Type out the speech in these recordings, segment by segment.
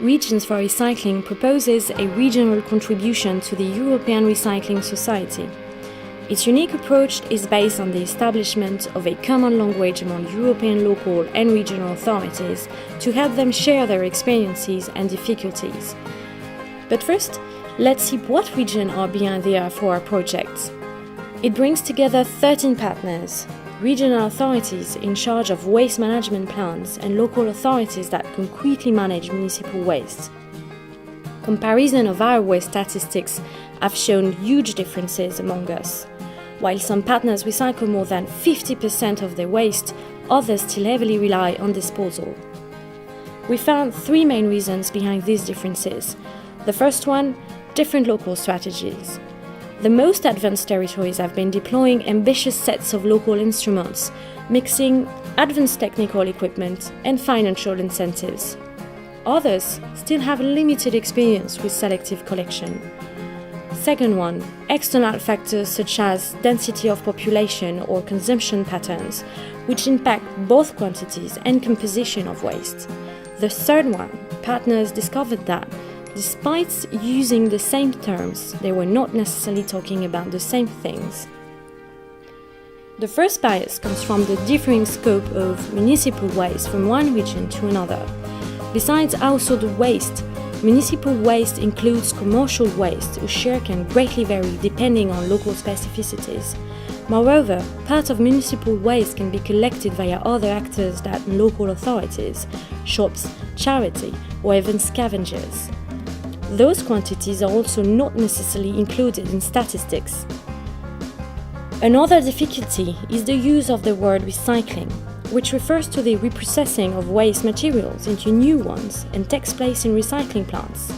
Regions for Recycling proposes a regional contribution to the European Recycling Society. Its unique approach is based on the establishment of a common language among European local and regional authorities to help them share their experiences and difficulties. But first, let's see what regions are behind the R4R project. It brings together 13 partners, regional authorities in charge of waste management plans and local authorities that concretely manage municipal waste. Comparison of our waste statistics have shown huge differences among us. While some partners recycle more than 50% of their waste, others still heavily rely on disposal. We found 3 main reasons behind these differences. The first one, different local strategies. The most advanced territories have been deploying ambitious sets of local instruments, mixing advanced technical equipment and financial incentives. Others still have limited experience with selective collection. Second one, external factors such as density of population or consumption patterns, which impact both quantities and composition of waste. The third one, partners discovered that despite using the same terms, they were not necessarily talking about the same things. The first bias comes from the differing scope of municipal waste from one region to another. Besides household waste, municipal waste includes commercial waste, whose share can greatly vary depending on local specificities. Moreover, part of municipal waste can be collected via other actors than local authorities, shops, charity, or even scavengers. Those quantities are also not necessarily included in statistics. Another difficulty is the use of the word recycling, which refers to the reprocessing of waste materials into new ones and takes place in recycling plants.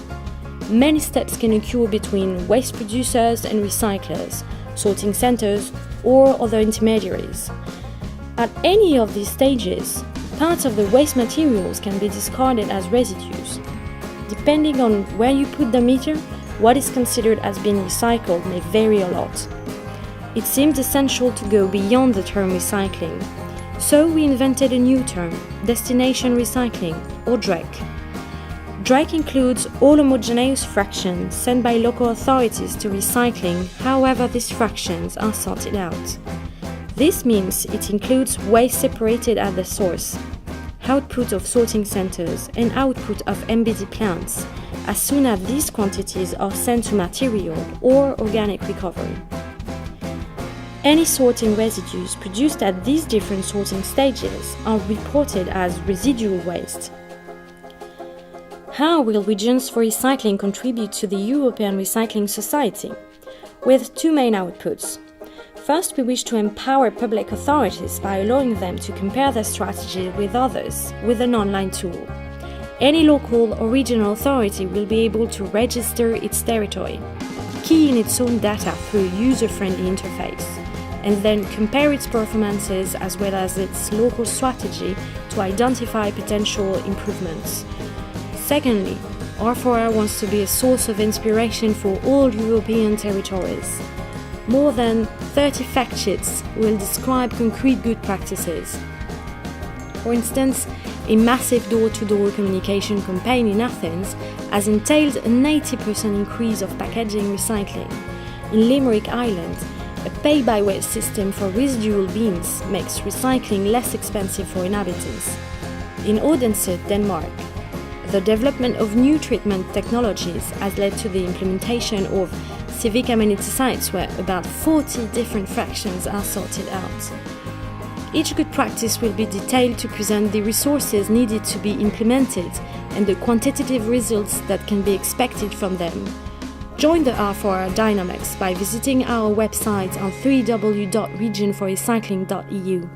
Many steps can occur between waste producers and recyclers, sorting centers, or other intermediaries. At any of these stages, parts of the waste materials can be discarded as residues. Depending on where you put the meter, what is considered as being recycled may vary a lot. It seemed essential to go beyond the term recycling, so we invented a new term, destination recycling, or DREC. DREC includes all homogeneous fractions sent by local authorities to recycling, however these fractions are sorted out. This means it includes waste separated at the source, output of sorting centers, and output of MBD plants, as soon as these quantities are sent to material or organic recovery. Any sorting residues produced at these different sorting stages are reported as residual waste. How will Regions for Recycling contribute to the European Recycling Society? With 2 main outputs. First, we wish to empower public authorities by allowing them to compare their strategy with others with an online tool. Any local or regional authority will be able to register its territory, key in its own data through a user-friendly interface, and then compare its performances as well as its local strategy to identify potential improvements. Secondly, R4R wants to be a source of inspiration for all European territories. More than 30 fact sheets will describe concrete good practices. For instance, a massive door-to-door communication campaign in Athens has entailed an 80% increase of packaging recycling. In Limerick Island, a pay-by-weight system for residual bins makes recycling less expensive for inhabitants. In Odense, Denmark, the development of new treatment technologies has led to the implementation of civic amenity sites where about 40 different fractions are sorted out. Each good practice will be detailed to present the resources needed to be implemented and the quantitative results that can be expected from them. Join the R4R dynamics by visiting our website on www.regionforrecycling.eu.